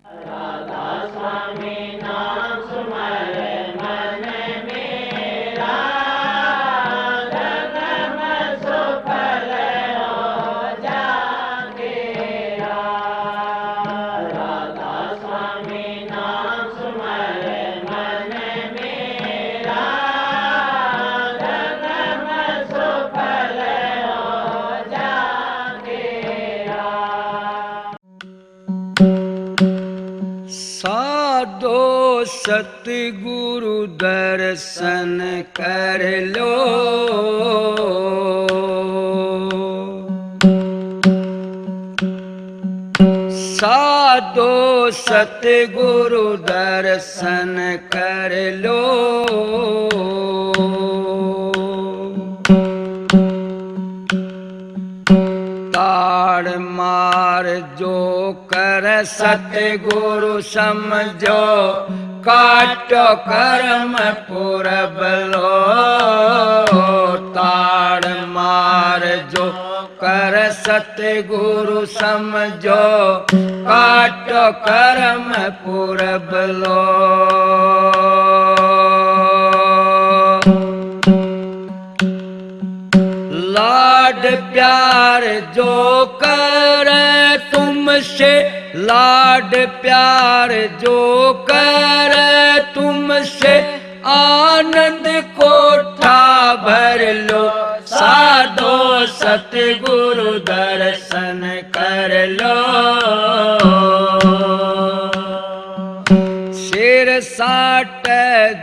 राधा स्वामी नाम सुमरे मन मेरा, जन्म सुफल हो जागेरा। राधा स्वामी नाम सुमरे मन मेरा, जन्म सुफल हो जागेरा। साधो सतगुरु दर्शन कर लो, साधो सतगुरु दर्शन कर लो। ताड़ मार जो कर सतगुरु समझो, काटो कर्म पूरब लो। ताड़ मार जो कर सतगुरु समझो, काटो कर्म पूरब लो। लाड प्यार जो करे तुमसे, लाड प्यार जो करे तुमसे, आनंद कोठा भर लो। साधो सतगुरु दर्शन कर लो। शेर साट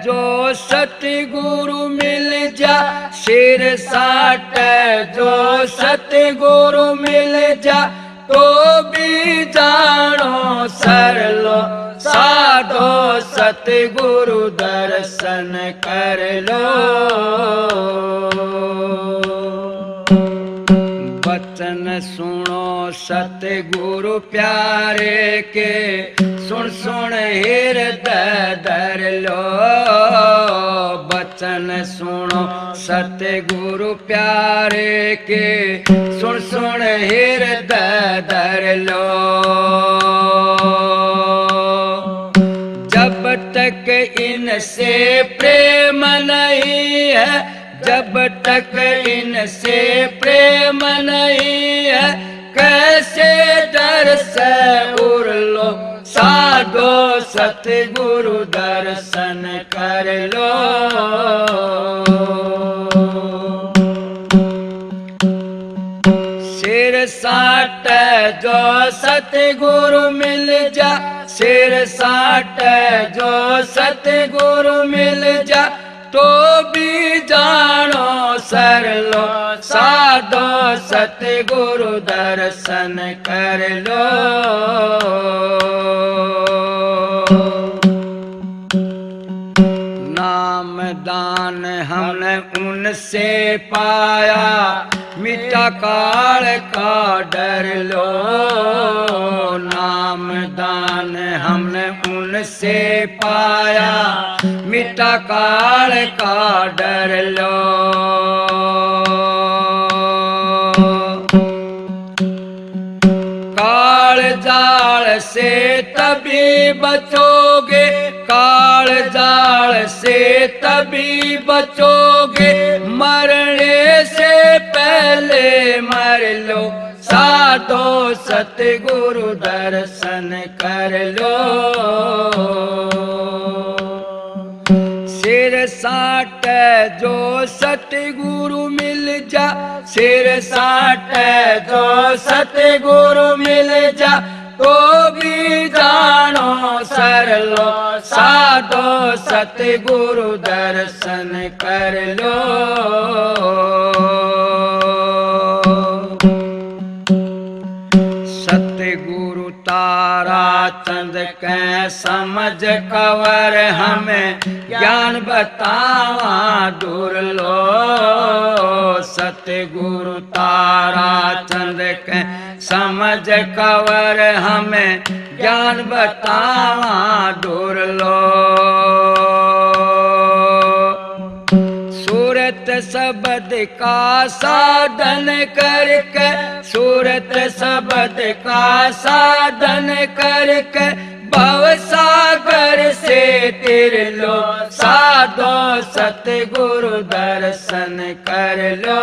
जो सतगुरु मिल जा, शेर साट जो सतगुरु मिल जा, तो भी जानो सर लो। साधो सतगुरु दर्शन कर लो। वचन सुनो सतगुरु प्यारे के, सुन सुन हृदय धर लो। वचन सुनो सतगुरु प्यारे के, सुन सुन हृदय धर लो। जब तक इनसे प्रेम नहीं है, जब तक इनसे प्रेम नहीं है, कैसे डर से उड़ लो। साधो सतगुरु दर्शन कर लो। शेर साट जो सतगुरु मिल जा, शेर साट जो सतगुरु मिल जा, तो भी जानो सर लो। साधो सतगुरु दर्शन कर लो। नाम दान हमने उनसे पाया, मिटा काल का डर लो। नाम दान हमने उनसे पाया, मिटा काल का डर लो। काल जाल से तभी बचोगे, काल जाल से तभी बचोगे, मरने से पहले मर लो। साधो सतगुरु दर्शन कर लो। शेर साट जो सतगुरु मिल जा, शेर साट जो सतगुरु मिल जा, तो भी जानो सर लो। साधो सतगुरु दर्शन कर लो। सतगुरु तारा चंद के समझ कवर, हमें ज्ञान बतावा दूर लो। सतगुरु तारा चंद के समझ कवर, हमें ज्ञान बतावा दूर लो। सूरत शब्द का साधन करके, सूरत शब्द का साधन करके, भव सागर से तिर लो, साधो सतगुरु दर्शन कर लो।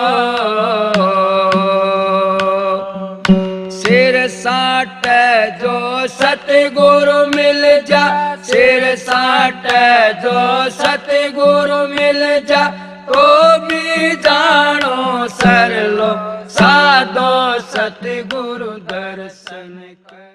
सिर साट जो सतगुरु मिल जा, सिर साट जो सतगुरु मिल जा, तो भी जानो सर लो, साधो सतगुरु दर्शन कर।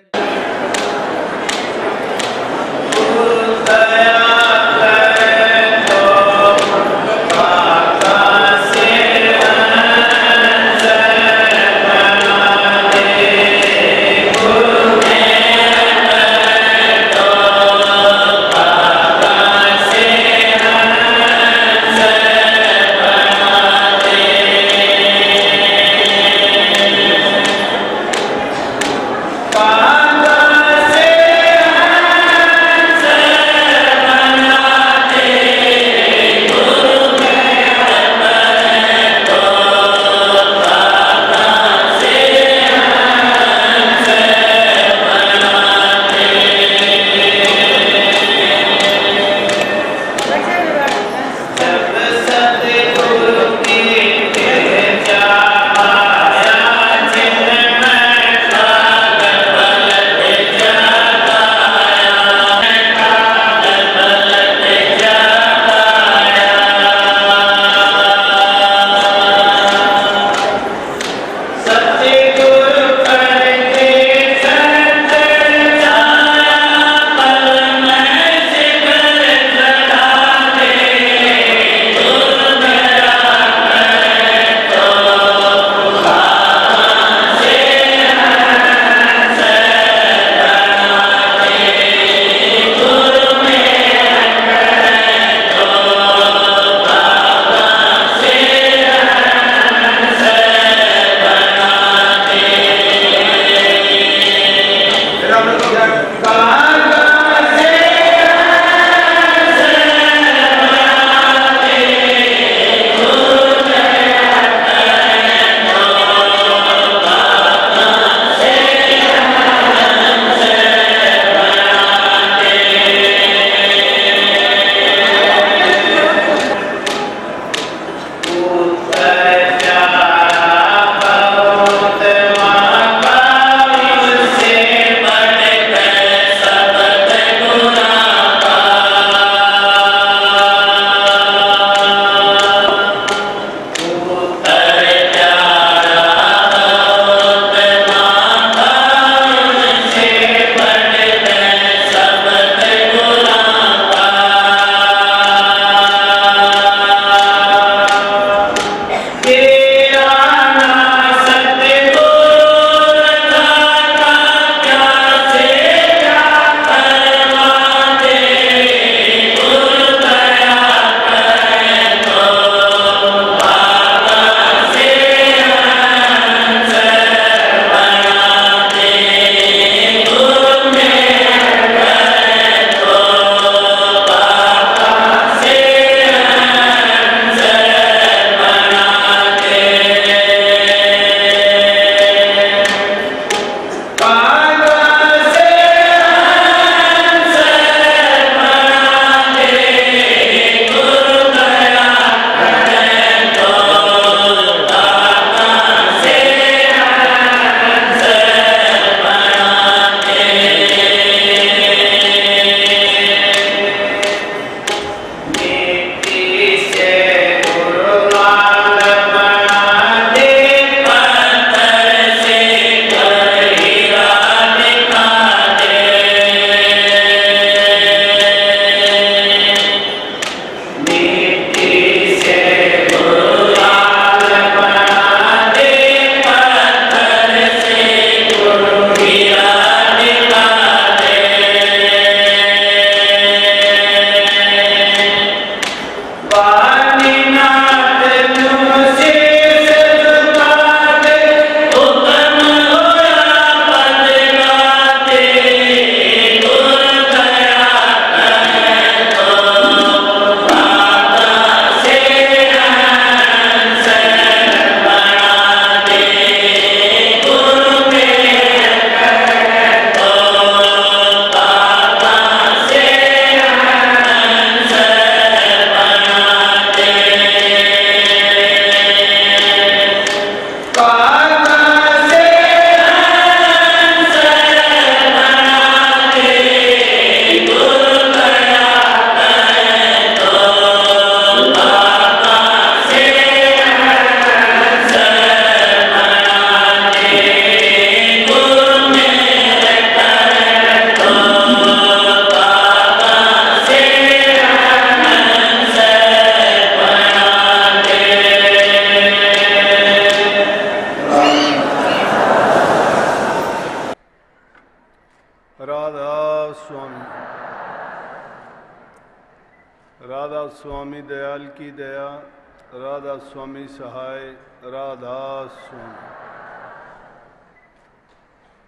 राधा स्वामी, राधा स्वामी दयाल की दया, राधा स्वामी सहाय, राधा स्वामी।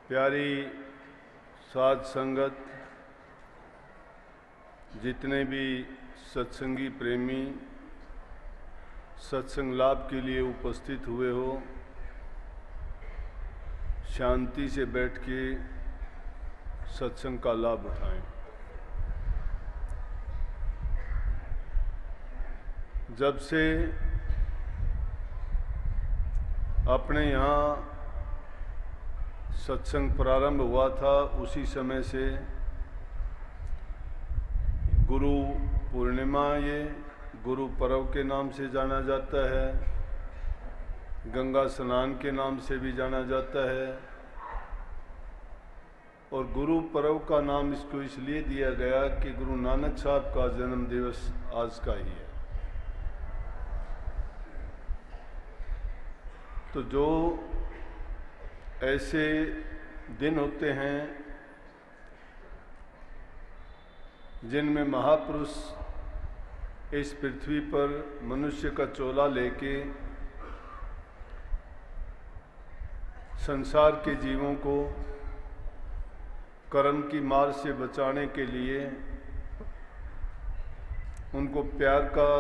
प्यारी साध संगत, जितने भी सत्संगी प्रेमी सत्संग लाभ के लिए उपस्थित हुए हो, शांति से बैठ के सत्संग का लाभ उठाएं। जब से अपने यहाँ सत्संग प्रारंभ हुआ था, उसी समय से गुरु पूर्णिमा ये गुरु पर्व के नाम से जाना जाता है, गंगा स्नान के नाम से भी जाना जाता है। और गुरु पर्व का नाम इसको इसलिए दिया गया कि गुरु नानक साहब का जन्म दिवस आज का ही है। तो जो ऐसे दिन होते हैं जिनमें महापुरुष इस पृथ्वी पर मनुष्य का चोला लेके संसार के जीवों को कर्म की मार से बचाने के लिए उनको प्यार का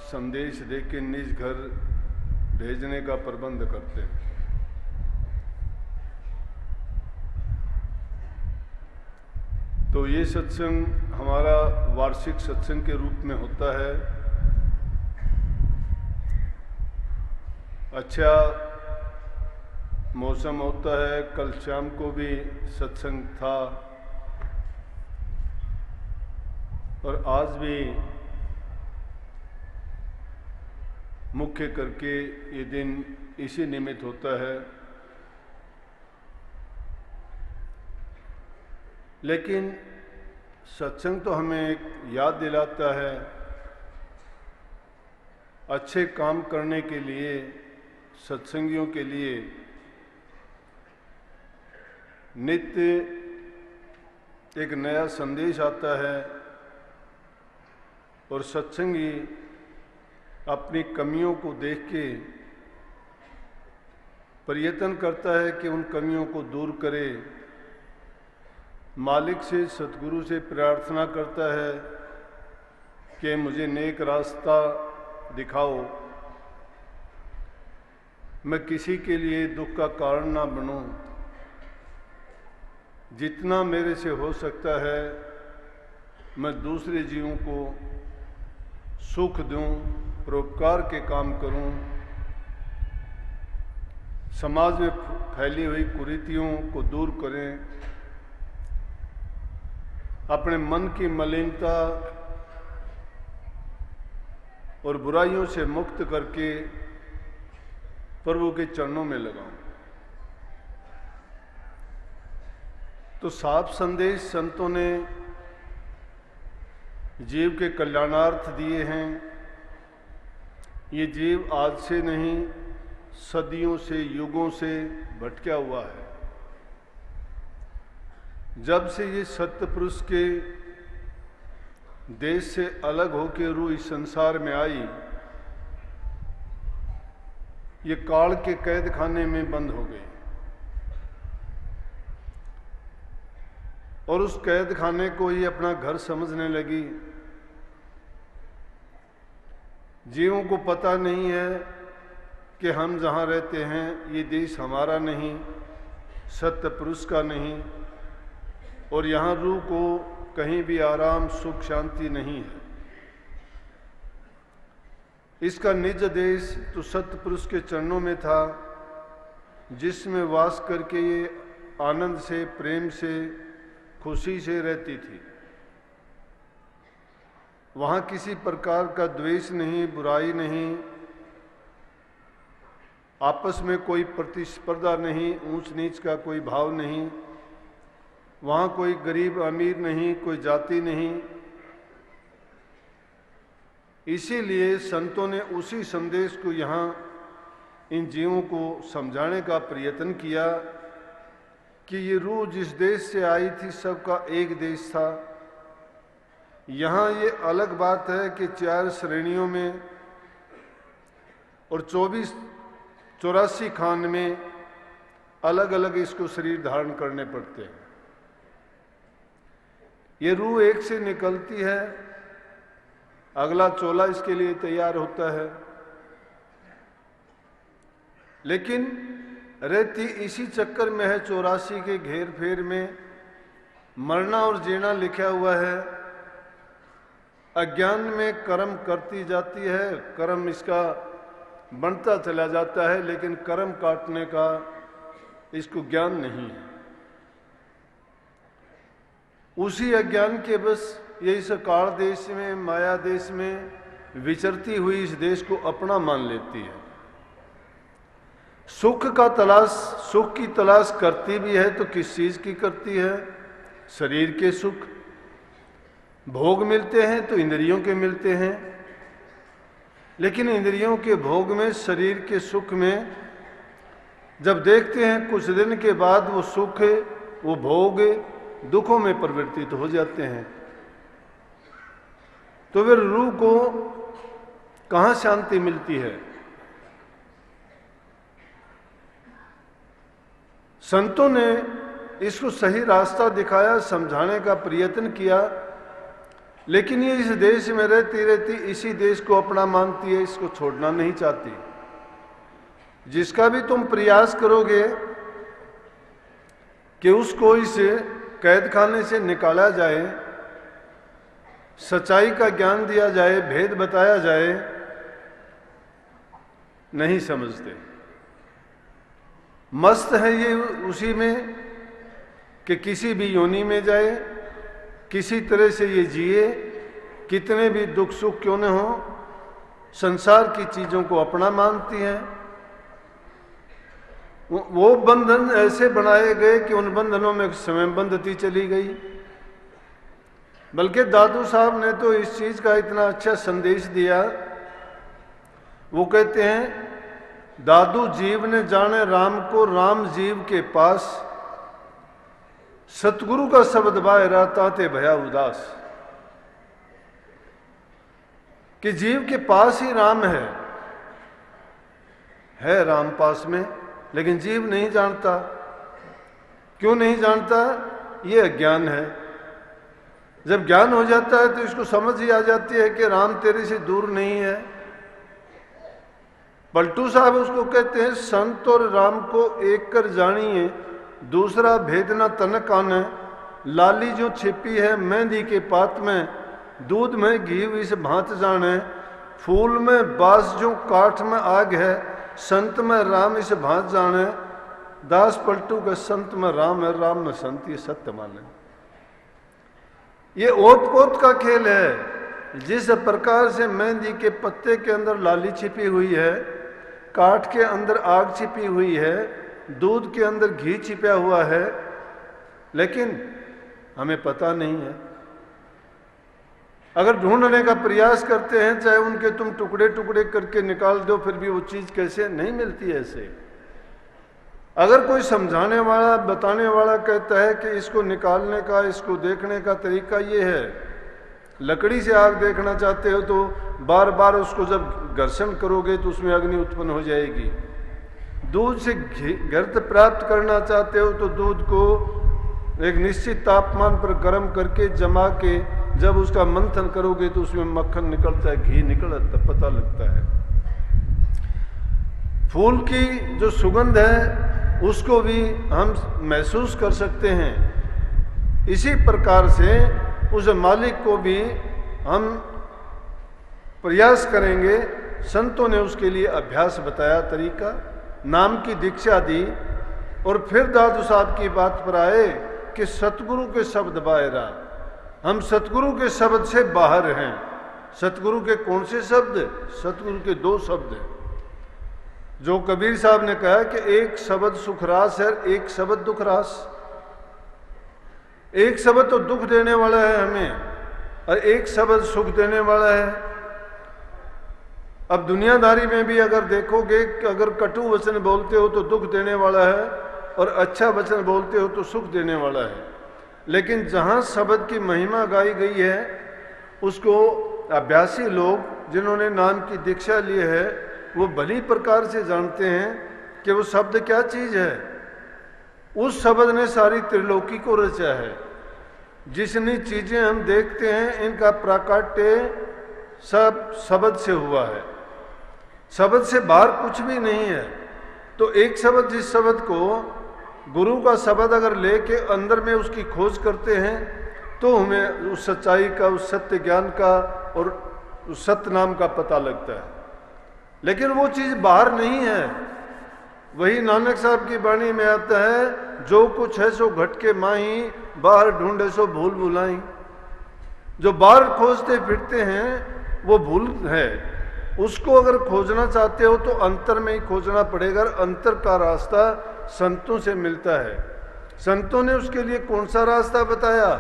संदेश देके निज घर भेजने का प्रबंध करते हैं। तो ये सत्संग हमारा वार्षिक सत्संग के रूप में होता है। अच्छा मौसम होता है, कल शाम को भी सत्संग था और आज भी मुख्य करके ये दिन इसी निमित्त होता है। लेकिन सत्संग तो हमें एक याद दिलाता है अच्छे काम करने के लिए, सत्संगियों के लिए नित्य एक नया संदेश आता है और सत्संगी अपनी कमियों को देख के प्रयत्न करता है कि उन कमियों को दूर करे। मालिक से, सतगुरु से प्रार्थना करता है कि मुझे नेक रास्ता दिखाओ, मैं किसी के लिए दुख का कारण ना बनूं, जितना मेरे से हो सकता है मैं दूसरे जीवों को सुख दूं, परोपकार के काम करूं, समाज में फैली हुई कुरीतियों को दूर करें, अपने मन की मलिनता और बुराइयों से मुक्त करके प्रभु के चरणों में लगाऊं। तो साफ संदेश संतों ने जीव के कल्याणार्थ दिए हैं। ये जीव आज से नहीं, सदियों से, युगों से भटका हुआ है। जब से ये सत्य पुरुष के देश से अलग होकर रूह इस संसार में आई, ये काल के कैद खाने में बंद हो गई और उस कैद खाने को ही अपना घर समझने लगी। जीवों को पता नहीं है कि हम जहाँ रहते हैं ये देश हमारा नहीं, सत्य पुरुष का नहीं, और यहाँ रूह को कहीं भी आराम, सुख, शांति नहीं है। इसका निज देश तो सत्य पुरुष के चरणों में था, जिसमें वास करके ये आनंद से, प्रेम से, खुशी से रहती थी। वहाँ किसी प्रकार का द्वेष नहीं, बुराई नहीं, आपस में कोई प्रतिस्पर्धा नहीं, ऊंच नीच का कोई भाव नहीं, वहाँ कोई गरीब अमीर नहीं, कोई जाति नहीं। इसीलिए संतों ने उसी संदेश को यहाँ इन जीवों को समझाने का प्रयत्न किया कि ये रूह जिस देश से आई थी सबका एक देश था। यहाँ ये अलग बात है कि 4 श्रेणियों में और 84 खान में अलग अलग इसको शरीर धारण करने पड़ते हैं। ये रूह एक से निकलती है, अगला चोला इसके लिए तैयार होता है, लेकिन रहती इसी चक्कर में है। 84 के घेर फेर में मरना और जीना लिखा हुआ है। अज्ञान में कर्म करती जाती है, कर्म इसका बनता चला जाता है, लेकिन कर्म काटने का इसको ज्ञान नहीं है। उसी अज्ञान के बस ये इस काल देश में, माया देश में विचरती हुई इस देश को अपना मान लेती है। सुख की तलाश करती भी है तो किस चीज की करती है? शरीर के सुख। भोग मिलते हैं तो इंद्रियों के मिलते हैं, लेकिन इंद्रियों के भोग में, शरीर के सुख में जब देखते हैं कुछ दिन के बाद वो सुख, वो भोग दुखों में परिवर्तित हो जाते हैं, तो फिर रूह को कहां शांति मिलती है? संतों ने इसको सही रास्ता दिखाया, समझाने का प्रयत्न किया, लेकिन ये इस देश में रहती रहती इसी देश को अपना मानती है, इसको छोड़ना नहीं चाहती। जिसका भी तुम प्रयास करोगे कि उसको इस कैद खाने से निकाला जाए, सच्चाई का ज्ञान दिया जाए, भेद बताया जाए, नहीं समझते। मस्त है ये उसी में कि किसी भी योनि में जाए, किसी तरह से ये जिए, कितने भी दुख सुख क्यों न हो, संसार की चीजों को अपना मानती हैं। वो बंधन ऐसे बनाए गए कि उन बंधनों में स्वयं बंधती चली गई। बल्कि दादू साहब ने तो इस चीज का इतना अच्छा संदेश दिया। वो कहते हैं, दादू जीव ने जाने राम को, राम जीव के पास, सतगुरु का शब्द बाहरा ताते भया उदास। कि जीव के पास ही राम है राम पास में, लेकिन जीव नहीं जानता। क्यों नहीं जानता? ये अज्ञान है। जब ज्ञान हो जाता है तो इसको समझ ही आ जाती है कि राम तेरे से दूर नहीं है। पलटू साहब उसको कहते हैं, संत और राम को एक कर जानिए, दूसरा भेद न तन कान। लाली जो छिपी है मेहंदी के पात में, दूध में घी इस भांत जाने। फूल में बास जो काठ में आग है, संत में राम इस भांत जाने। दास पलटू के संत में राम है, राम में संत, ये सत्य माने। ये ओत पोत का खेल है। जिस प्रकार से मेहंदी के पत्ते के अंदर लाली छिपी हुई है, काठ के अंदर आग छिपी हुई है, दूध के अंदर घी छिपा हुआ है, लेकिन हमें पता नहीं है। अगर ढूंढने का प्रयास करते हैं, चाहे उनके तुम टुकड़े टुकड़े करके निकाल दो, फिर भी वो चीज कैसे नहीं मिलती है ऐसे। अगर कोई समझाने वाला, बताने वाला कहता है कि इसको निकालने का, इसको देखने का तरीका ये है, लकड़ी से आग देखना चाहते हो तो बार बार उसको जब घर्षण करोगे तो उसमें अग्नि उत्पन्न हो जाएगी। दूध से घृत प्राप्त करना चाहते हो तो दूध को एक निश्चित तापमान पर गर्म करके जमा के जब उसका मंथन करोगे तो उसमें मक्खन निकलता है, घी निकलता, पता लगता है। फूल की जो सुगंध है उसको भी हम महसूस कर सकते हैं। इसी प्रकार से उस मालिक को भी हम प्रयास करेंगे। संतों ने उसके लिए अभ्यास बताया, तरीका, नाम की दीक्षा दी, और फिर दादू साहब की बात पर आए कि सतगुरु के शब्द बाहरा। हम सतगुरु के शब्द से बाहर हैं। सतगुरु के कौन से शब्द? सतगुरु के 2 शब्द हैं। जो कबीर साहब ने कहा कि एक शब्द सुखरास है, एक शब्द दुखरास। एक शब्द तो दुख देने वाला है हमें, और एक शब्द सुख देने वाला है। अब दुनियादारी में भी अगर देखोगे कि अगर कटु वचन बोलते हो तो दुख देने वाला है, और अच्छा वचन बोलते हो तो सुख देने वाला है। लेकिन जहाँ शब्द की महिमा गाई गई है उसको अभ्यासी लोग जिन्होंने नाम की दीक्षा ली है वो भली प्रकार से जानते हैं कि वो शब्द क्या चीज़ है। उस शब्द ने सारी त्रिलोकी को रचा है। जितनी चीज़ें हम देखते हैं इनका प्राकट्य सब शब्द से हुआ है, शब्द से बाहर कुछ भी नहीं है। तो एक शब्द, जिस शब्द को गुरु का शब्द अगर लेके अंदर में उसकी खोज करते हैं तो हमें उस सच्चाई का, उस सत्य ज्ञान का और उस सत्य नाम का पता लगता है। लेकिन वो चीज़ बाहर नहीं है। वही नानक साहब की वाणी में आता है, जो कुछ है सो घट के माही, बाहर ढूंढे सो भूल भुलाई। जो बाहर खोजते फिरते हैं वो भूल है। उसको अगर खोजना चाहते हो तो अंतर में ही खोजना पड़ेगा। अंतर का रास्ता संतों से मिलता है। संतों ने उसके लिए कौन सा रास्ता बताया?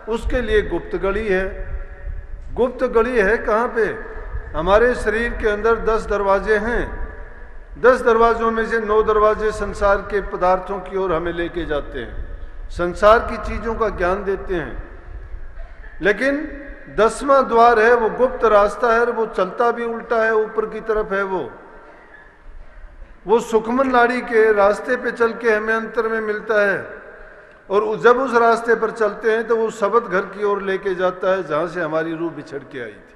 उसके लिए गुप्त गली है। गुप्त गली है कहाँ पे? हमारे शरीर के अंदर 10 दरवाजे हैं। 10 दरवाजों में से 9 दरवाजे संसार के पदार्थों की ओर हमें लेके जाते हैं, संसार की चीज़ों का ज्ञान देते हैं। लेकिन 10वां द्वार है, वो गुप्त रास्ता है, वो चलता भी उल्टा है, ऊपर की तरफ है। वो सुखमन नाड़ी के रास्ते पे चल के हमें अंतर में मिलता है। और जब उस रास्ते पर चलते हैं तो वो शब्द घर की ओर लेके जाता है जहाँ से हमारी रूह बिछड़ के आई थी।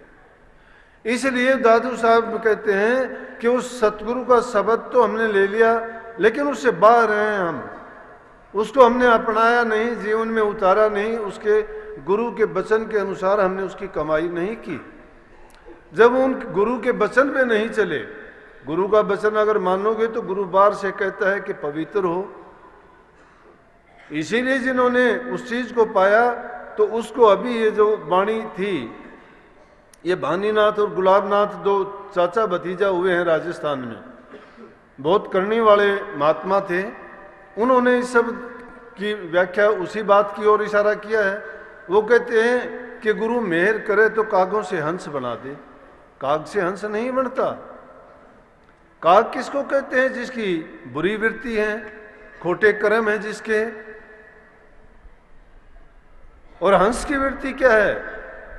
इसलिए दादू साहब कहते हैं कि उस सतगुरु का शब्द तो हमने ले लिया, लेकिन उससे बाहर हैं हम। उसको हमने अपनाया नहीं, जीवन में उतारा नहीं, उसके गुरु के वचन के अनुसार हमने उसकी कमाई नहीं की। जब उन गुरु के वचन पे नहीं चले, गुरु का वचन अगर मानोगे तो गुरु बार से कहता है कि पवित्र हो। इसीलिए जिन्होंने उस चीज को पाया तो उसको अभी ये जो वाणी थी, ये भानीनाथ और गुलाबनाथ 2 चाचा भतीजा हुए हैं राजस्थान में, बहुत करने वाले महात्मा थे। उन्होंने इस सब की व्याख्या उसी बात की ओर इशारा किया है। वो कहते हैं कि गुरु मेहर करे तो कागों से हंस बना दे। काग से हंस नहीं बनता। काग किसको कहते हैं? जिसकी बुरी वृत्ति है, खोटे कर्म है जिसके। और हंस की वृत्ति क्या है?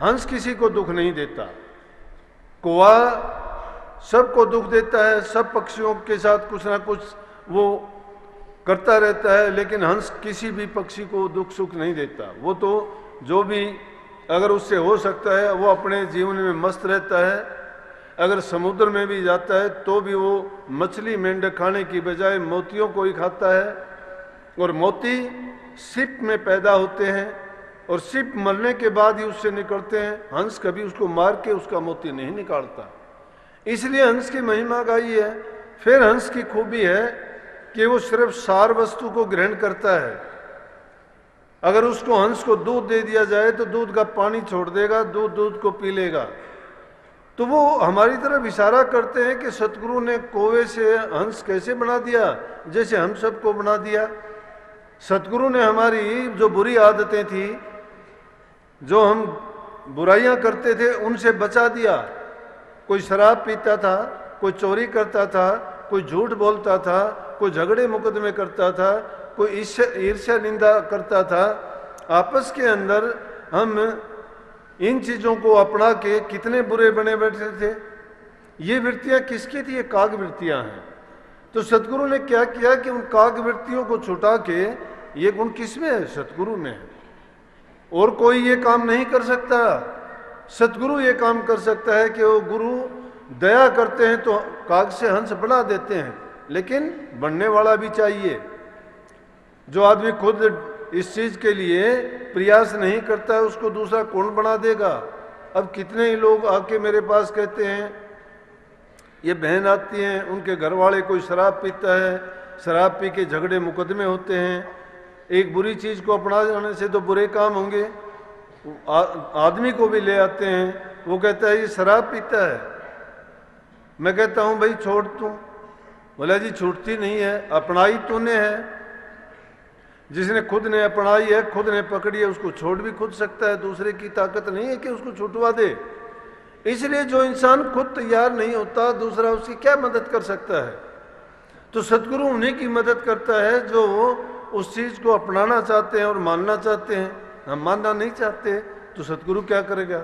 हंस किसी को दुख नहीं देता। कौवा सबको दुख देता है, सब पक्षियों के साथ कुछ ना कुछ वो करता रहता है, लेकिन हंस किसी भी पक्षी को दुख सुख नहीं देता। वो तो जो भी अगर उससे हो सकता है वो अपने जीवन में मस्त रहता है। अगर समुद्र में भी जाता है तो भी वो मछली मेंढक खाने की बजाय मोतियों को ही खाता है। और मोती सिप में पैदा होते हैं और सिप मरने के बाद ही उससे निकलते हैं। हंस कभी उसको मार के उसका मोती नहीं निकालता। इसलिए हंस की महिमा गाई है। फिर हंस की खूबी है कि वो सिर्फ सार वस्तु को ग्रहण करता है। अगर उसको हंस को दूध दे दिया जाए तो दूध का पानी छोड़ देगा, दूध को पी लेगा। तो वो हमारी तरफ इशारा करते हैं कि सतगुरु ने कौवे से हंस कैसे बना दिया, जैसे हम सबको बना दिया। सतगुरु ने हमारी जो बुरी आदतें थी, जो हम बुराइयां करते थे, उनसे बचा दिया। कोई शराब पीता था, कोई चोरी करता था, कोई झूठ बोलता था, कोई झगड़े मुकदमे करता था, कोई ईर्ष्या निंदा करता था। आपस के अंदर हम इन चीज़ों को अपना के कितने बुरे बने बैठे थे। ये वृत्तियाँ किसकी थी? ये काग वृत्तियाँ हैं। तो सतगुरु ने क्या किया कि उन काग वृत्तियों को छुटा के, ये गुण किसमें है? सतगुरु में है। और कोई ये काम नहीं कर सकता। सतगुरु ये काम कर सकता है कि वो गुरु दया करते हैं तो काग से हंस बना देते हैं, लेकिन बनने वाला भी चाहिए। जो आदमी खुद इस चीज के लिए प्रयास नहीं करता है उसको दूसरा कौन बना देगा? अब कितने ही लोग आके मेरे पास कहते हैं, ये बहन आती हैं, उनके घर वाले कोई शराब पीता है, शराब पी के झगड़े मुकदमे होते हैं। एक बुरी चीज को अपना जाने से तो बुरे काम होंगे। आदमी को भी ले आते हैं, वो कहता है ये शराब पीता है। मैं कहता हूं भाई छोड़ तू। बोला जी छूटती नहीं है, अपनाई तूने है। जिसने खुद ने अपनाई है, खुद ने पकड़ी है, उसको छोड़ भी खुद सकता है। दूसरे की ताकत नहीं है कि उसको छुटवा दे। इसलिए जो इंसान खुद तैयार नहीं होता, दूसरा उसकी क्या मदद कर सकता है? तो सतगुरु उन्हीं की मदद करता है जो उस चीज को अपनाना चाहते हैं और मानना चाहते हैं। हम मानना नहीं चाहते तो सतगुरु क्या करेगा?